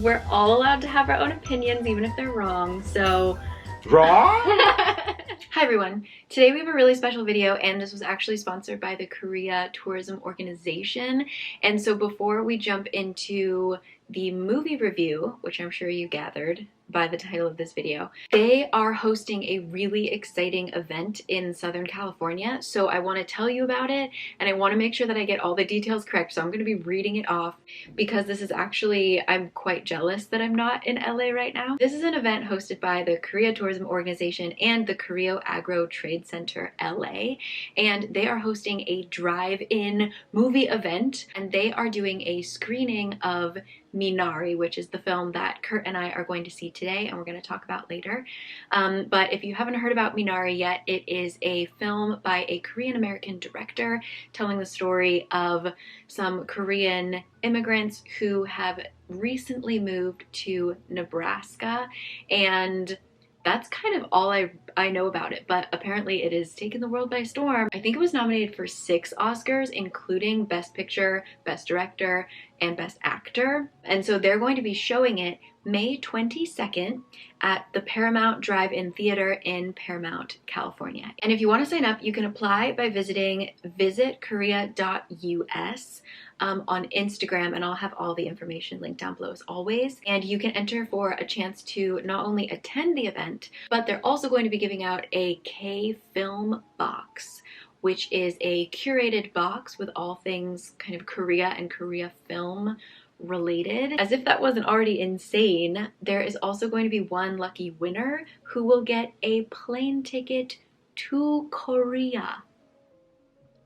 we're all allowed to have our own opinions, even if they're wrong, so... Wrong? Hi everyone! Today we have a really special video, and this was actually sponsored by the Korea Tourism Organization. And so before we jump into the movie review, which I'm sure you gathered by the title of this video, they are hosting a really exciting event in Southern California. So I want to tell you about it, and I want to make sure that I get all the details correct. So I'm going to be reading it off because this is actually, I'm quite jealous that I'm not in LA right now. This is an event hosted by the Korea Tourism Organization and the Korea Agro Trade Center LA, and they are hosting a drive-in movie event, and they are doing a screening of Minari, which is the film that Kurt and I are going to see today and we're going to talk about later. But if you haven't heard about Minari yet, it is a film by a Korean-American director telling the story of some Korean immigrants who have recently moved to Nebraska, and that's kind of all I know about it, but apparently it has taken the world by storm. I think it was nominated for 6 Oscars, including Best Picture, Best Director, and Best Actor. And so they're going to be showing it May 22nd at the Paramount Drive-In Theater in Paramount, California. And if you want to sign up, you can apply by visiting visitkorea.us on Instagram, and I'll have all the information linked down below as always. And you can enter for a chance to not only attend the event, but they're also going to be giving out a K-Film box, which is a curated box with all things kind of Korea and Korea film related. As if that wasn't already insane, there is also going to be one lucky winner who will get a plane ticket to Korea.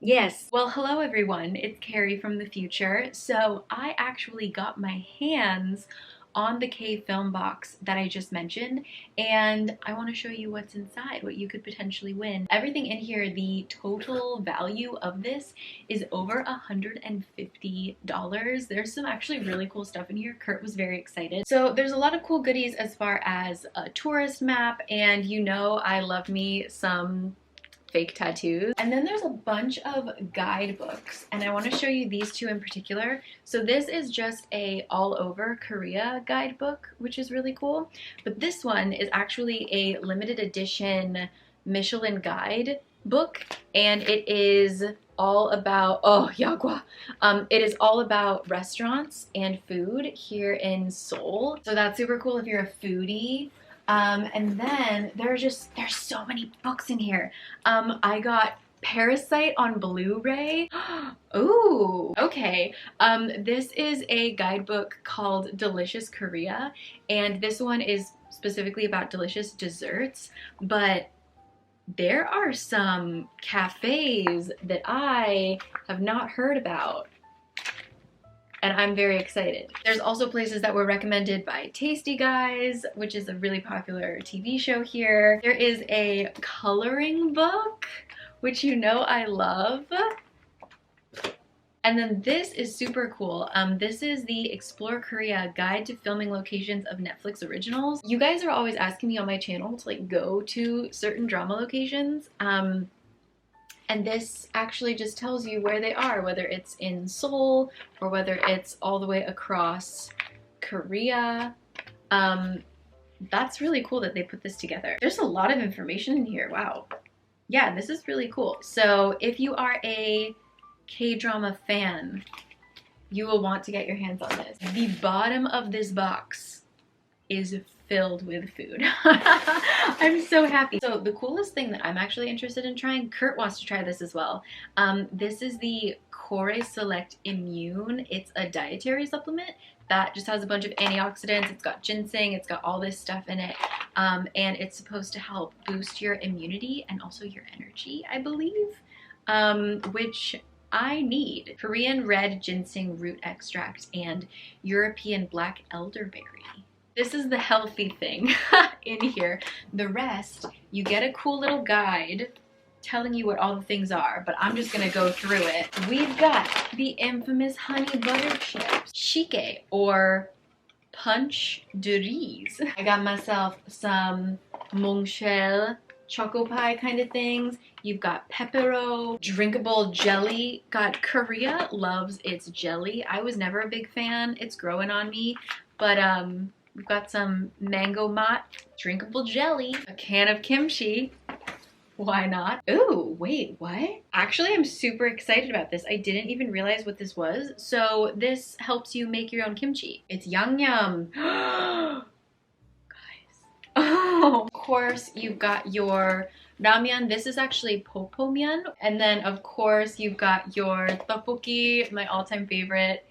Yes. Well, hello everyone, it's Carrie from the future. So I actually got my hands on the K-Film box that I just mentioned, and I want to show you what's inside, what you could potentially win. Everything in here, the total value of this is over $150. There's some actually really cool stuff in here. Kurt was very excited. So there's a lot of cool goodies as far as a tourist map, and you know I love me some fake tattoos. And then there's a bunch of guidebooks, and I want to show you these two in particular. So this is just a all over Korea guidebook, which is really cool. But this one is actually a limited edition Michelin guide book, and it is all about, oh, yagwa. It is all about restaurants and food here in Seoul. So that's super cool if you're a foodie. And then there's so many books in here. I got Parasite on Blu-ray. Ooh, okay. This is a guidebook called Delicious Korea, and this one is specifically about delicious desserts, but there are some cafes that I have not heard about, and I'm very excited. There's also places that were recommended by Tasty Guys, which is a really popular TV show here. There is a coloring book, which you know I love. And then this is super cool. This is the Explore Korea Guide to Filming Locations of Netflix Originals. You guys are always asking me on my channel to like go to certain drama locations. And this actually just tells you where they are, whether it's in Seoul or whether it's all the way across Korea. That's really cool that they put this together. There's a lot of information in here, wow. Yeah, this is really cool. So if you are a K-drama fan, you will want to get your hands on this. The bottom of this box is filled with food. I'm so happy. So the coolest thing that I'm actually interested in trying, Kurt wants to try this as well. This is the Core Select Immune. It's a dietary supplement that just has a bunch of antioxidants. It's got ginseng, it's got all this stuff in it. And it's supposed to help boost your immunity and also your energy, I believe, which I need. Korean red ginseng root extract and European black elderberry. This is the healthy thing in here. The rest, you get a cool little guide telling you what all the things are, but I'm just gonna go through it. We've got the infamous honey butter chips, shike or punch de riz. I got myself some mungshell choco pie kind of things. You've got pepero, drinkable jelly. God, Korea loves its jelly. I was never a big fan. It's growing on me. But we've got some mango mat, drinkable jelly, a can of kimchi. Why not? Ooh, wait, what? Actually, I'm super excited about this. I didn't even realize what this was. So this helps you make your own kimchi. It's yum yum. Guys. Oh, of course, you've got your ramyeon. This is actually popomyeon. And then, of course, you've got your tteokbokki, my all-time favorite.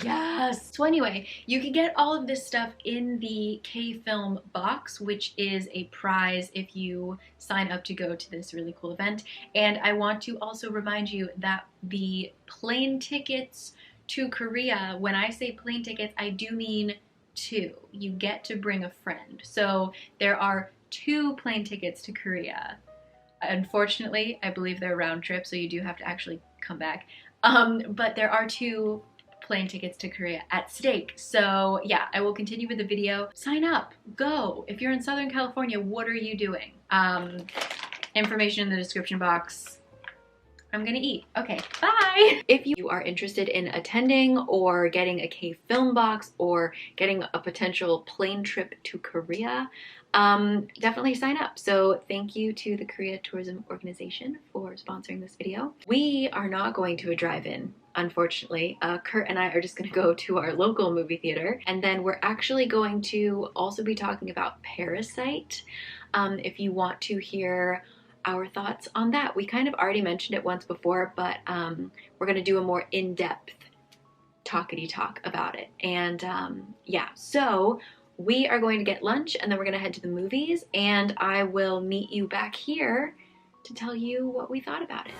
Yes. So anyway, you can get all of this stuff in the K-Film box, which is a prize if you sign up to go to this really cool event. And I want to also remind you that the plane tickets to Korea, when I say plane tickets, I do mean 2. You get to bring a friend. So there are 2 plane tickets to Korea. Unfortunately, I believe they're round trip, so you do have to actually come back. But there are 2 plane tickets to Korea at stake. So yeah, I will continue with the video. Sign up, go. If you're in Southern California, what are you doing? Information in the description box. I'm gonna eat. Okay, bye. If you are interested in attending or getting a K-Film box or getting a potential plane trip to Korea, definitely sign up. So thank you to the Korea Tourism Organization for sponsoring this video. We are not going to a drive-in, unfortunately. Kurt and I are just gonna go to our local movie theater, and then we're actually going to also be talking about Parasite. If you want to hear our thoughts on that. We kind of already mentioned it once before, but we're gonna do a more in-depth talkity talk about it. And yeah, so we are going to get lunch and then we're gonna head to the movies, and I will meet you back here to tell you what we thought about it.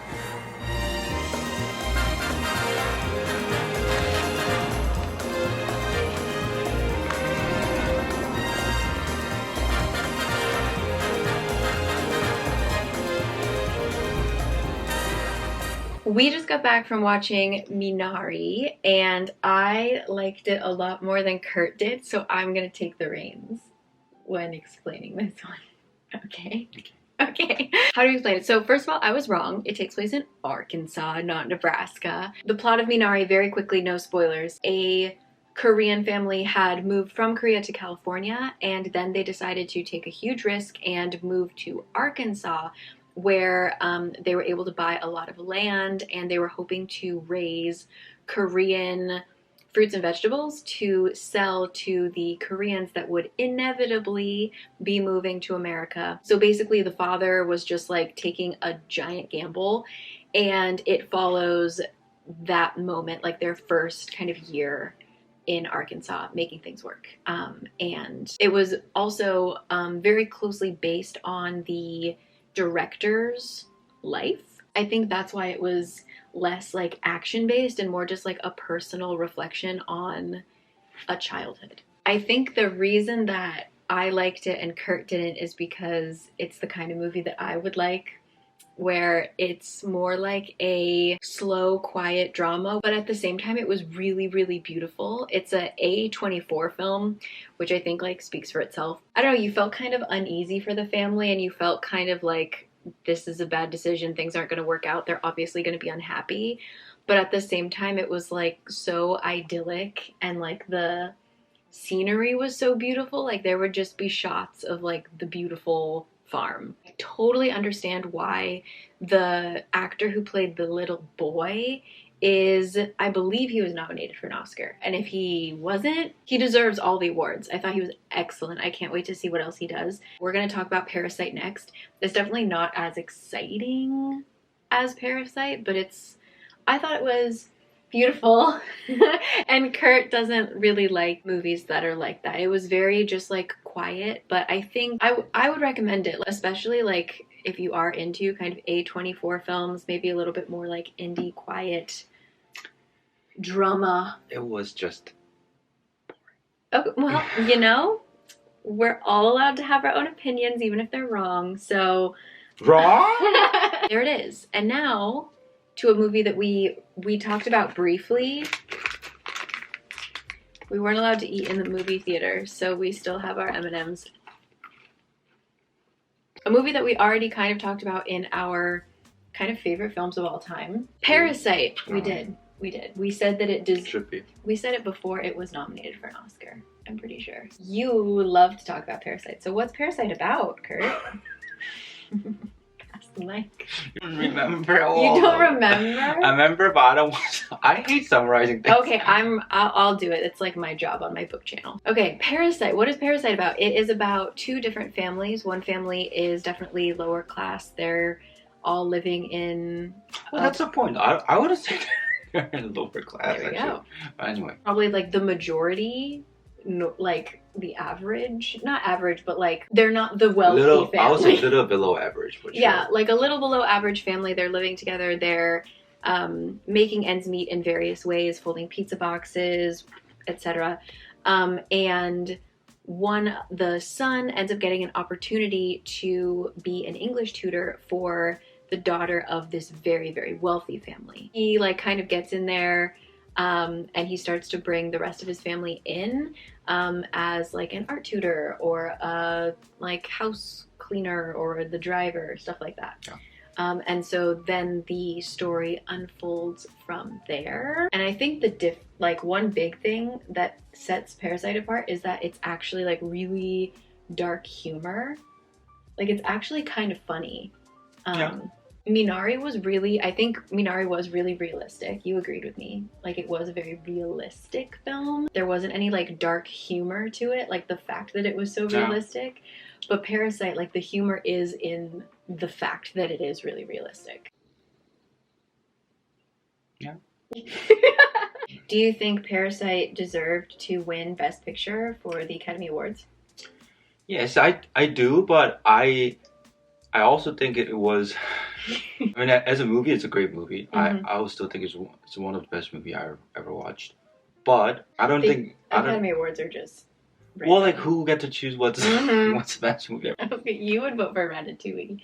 We just got back from watching Minari, and I liked it a lot more than Kurt did, so I'm gonna take the reins when explaining this one. Okay? Okay. How do you explain it? So first of all, I was wrong. It takes place in Arkansas, not Nebraska. The plot of Minari, very quickly, no spoilers. A Korean family had moved from Korea to California, and then they decided to take a huge risk and move to Arkansas, where they were able to buy a lot of land, and they were hoping to raise Korean fruits and vegetables to sell to the Koreans that would inevitably be moving to America. So basically the father was just like taking a giant gamble, and it follows that moment, like their first kind of year in Arkansas, making things work. And it was also very closely based on the director's life. I think that's why it was less like action-based and more just like a personal reflection on a childhood. I think the reason that I liked it and Kurt didn't is because it's the kind of movie that I would like, where it's more like a slow, quiet drama, but at the same time it was really, really beautiful. It's a A24 film, which I think like speaks for itself. I don't know, you felt kind of uneasy for the family, and you felt kind of like this is a bad decision, things aren't going to work out, they're obviously going to be unhappy. But at the same time it was like so idyllic, and like the scenery was so beautiful. Like there would just be shots of like the beautiful farm. I totally understand why the actor who played the little boy is, I believe he was nominated for an Oscar. And if he wasn't, he deserves all the awards. I thought he was excellent. I can't wait to see what else he does. We're gonna talk about Parasite next. It's definitely not as exciting as Parasite, but I thought it was beautiful. And Kurt doesn't really like movies that are like that. It was very just like quiet, but I think I would recommend it, especially like if you are into kind of A24 films, maybe a little bit more like indie, quiet drama. It was just Okay, well, you know, we're all allowed to have our own opinions, even if they're wrong, so wrong. there it is. And now to a movie that we talked about briefly. We weren't allowed to eat in the movie theater, so we still have our M&Ms. A movie that we already kind of talked about in our kind of favorite films of all time. Parasite. We did. We said that it should be. We said it before it was nominated for an Oscar. I'm pretty sure. You love to talk about Parasite. So what's Parasite about, Kurt? Ask the mic. You don't remember? Oh, You don't remember? I remember, but I don't want to. I hate summarizing things. Okay, I'll do it. It's like my job on my book channel. Okay, Parasite. What is Parasite about? It is about two different families. One family is definitely lower class. They're all living in... Well, that's the point. I would have said they're in lower class, There we actually. go. But anyway. Probably like the majority, no, like the average, not average, but like they're not the wealthy family. I would say a little below average, for sure. Yeah, like a little below average family. They're living together. They're making ends meet in various ways, folding pizza boxes, etc. And the son ends up getting an opportunity to be an English tutor for the daughter of this very, very wealthy family. He like kind of gets in there and he starts to bring the rest of his family in as like an art tutor or a like house cleaner or the driver, stuff like that. Yeah. And so then the story unfolds from there. And I think like one big thing that sets Parasite apart is that it's actually like really dark humor. Like it's actually kind of funny. Yeah. I think Minari was really realistic. You agreed with me. Like it was a very realistic film. There wasn't any like dark humor to it, like the fact that it was so realistic. But Parasite, like the humor is in the fact that it is really realistic. Yeah. Do you think Parasite deserved to win Best Picture for the Academy Awards? Yes, I do, but I also think it was. I mean, as a movie, it's a great movie. Mm-hmm. I will still think it's one of the best movies I ever watched. But I don't think Academy Awards are just. Random. Well, like who get to choose what's what's the best movie ever? Okay, you would vote for Ratatouille.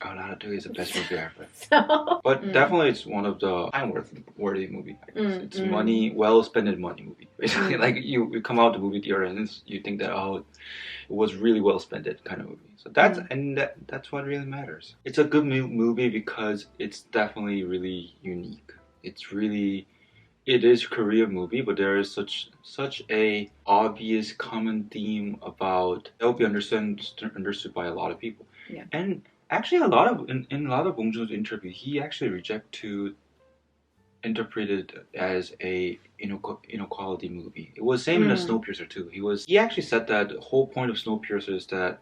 Oh, Ratatouille is the best movie ever. So, but definitely, it's one of the time-worthy movie. I guess. It's well-spent money movie. Basically, like you come out the movie theater and you think that it was really well-spent kind of movie. So that's what really matters. It's a good movie because it's definitely really unique. It is a Korean movie, but there is such a obvious common theme about that will be understood by a lot of people. Yeah. And actually, in a lot of Bong Joon's interview, he actually rejected to interpret it as a inequality movie. It was same in the Snowpiercer too. He actually said that the whole point of Snowpiercer is that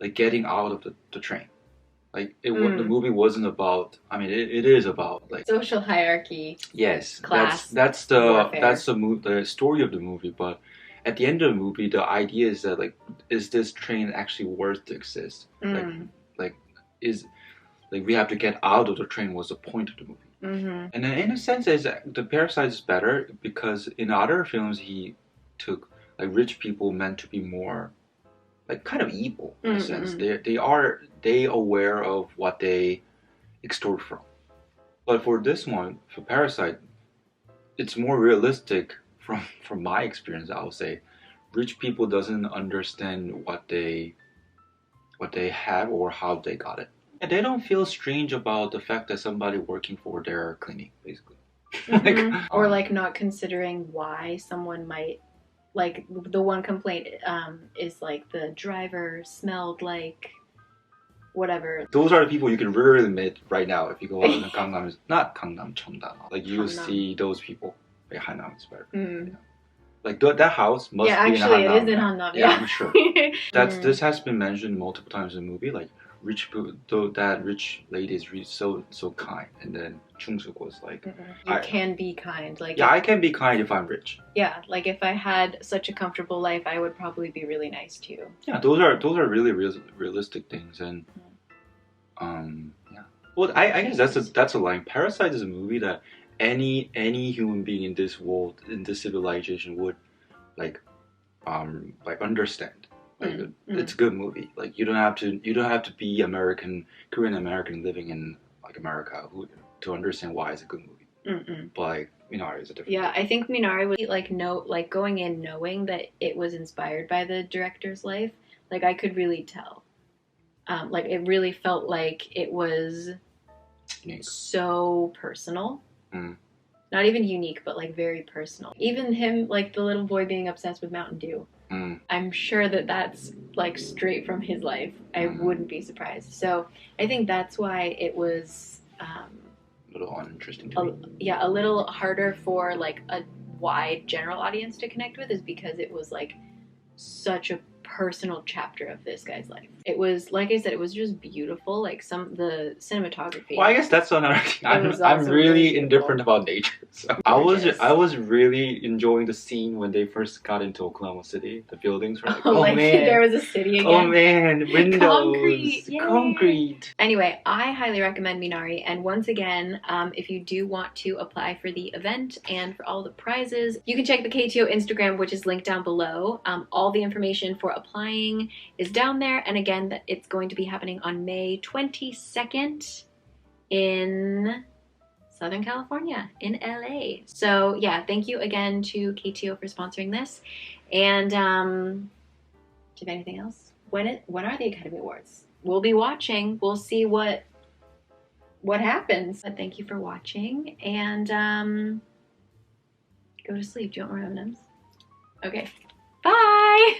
like getting out of the train. Like the movie wasn't about. I mean, it is about like social hierarchy. Yes, class. That's the story of the movie. But at the end of the movie, the idea is that like, is this train actually worth to exist? Like we have to get out of the train was the point of the movie. Mm-hmm. And then in a sense, the Parasite is better because in other films he took like rich people meant to be more. Like kind of evil in a sense. They aware of what they extort from. But for this one, for Parasite, it's more realistic from my experience. I would say, rich people doesn't understand what they have or how they got it, and they don't feel strange about the fact that somebody working for their clinic, basically. Or like not considering why someone might. Like the one complaint is like the driver smelled like whatever. Those are the people you can really meet right now if you go on the Gangnam, not Gangnam Cheongdam. Like you see those people. Like Hanam is better. You know? Like that house must be in Hanam. Yeah, actually it is in Hanam. Yeah, I'm sure. This has been mentioned multiple times in the movie. Like rich people, though that rich lady is really so kind, and then Chung-suk was like, you can be kind. Like I can be kind if I'm rich. Yeah, like if I had such a comfortable life, I would probably be really nice to you. Yeah, those are really realistic things, and yeah. Well, I guess that's a line. Parasite is a movie that any human being in this world, in this civilization, would like understand. Like it's a good movie. Like you don't have to be Korean American living in like America to understand why it's a good movie. But like Minari is a different. Yeah, movie. I think Minari was going in knowing that it was inspired by the director's life. Like I could really tell. Like it really felt like it was unique. So personal. Not even unique, but like very personal. Even him, like the little boy being obsessed with Mountain Dew. I'm sure that that's like straight from his life. I wouldn't be surprised. So I think that's why it was A little uninteresting to me. Yeah, a little harder for like a wide general audience to connect with, is because it was like such a personal chapter of this guy's life. It was, like I said, it was just beautiful. Like the cinematography. Well, I guess that's another thing. I'm really indifferent about nature. So I was really enjoying the scene when they first got into Oklahoma City. The buildings were like, oh like, man, there was a city again. Oh man, windows, concrete. Anyway, I highly recommend Minari. And once again, if you do want to apply for the event and for all the prizes, you can check the KTO Instagram, which is linked down below. All the information for applying is down there. And again, it's going to be happening on May 22nd in Southern California, in LA. So yeah, thank you again to KTO for sponsoring this. And do you have anything else? When are the Academy Awards? We'll be watching. We'll see what happens. But thank you for watching, and go to sleep. Do you want more M&Ms? Okay. Bye!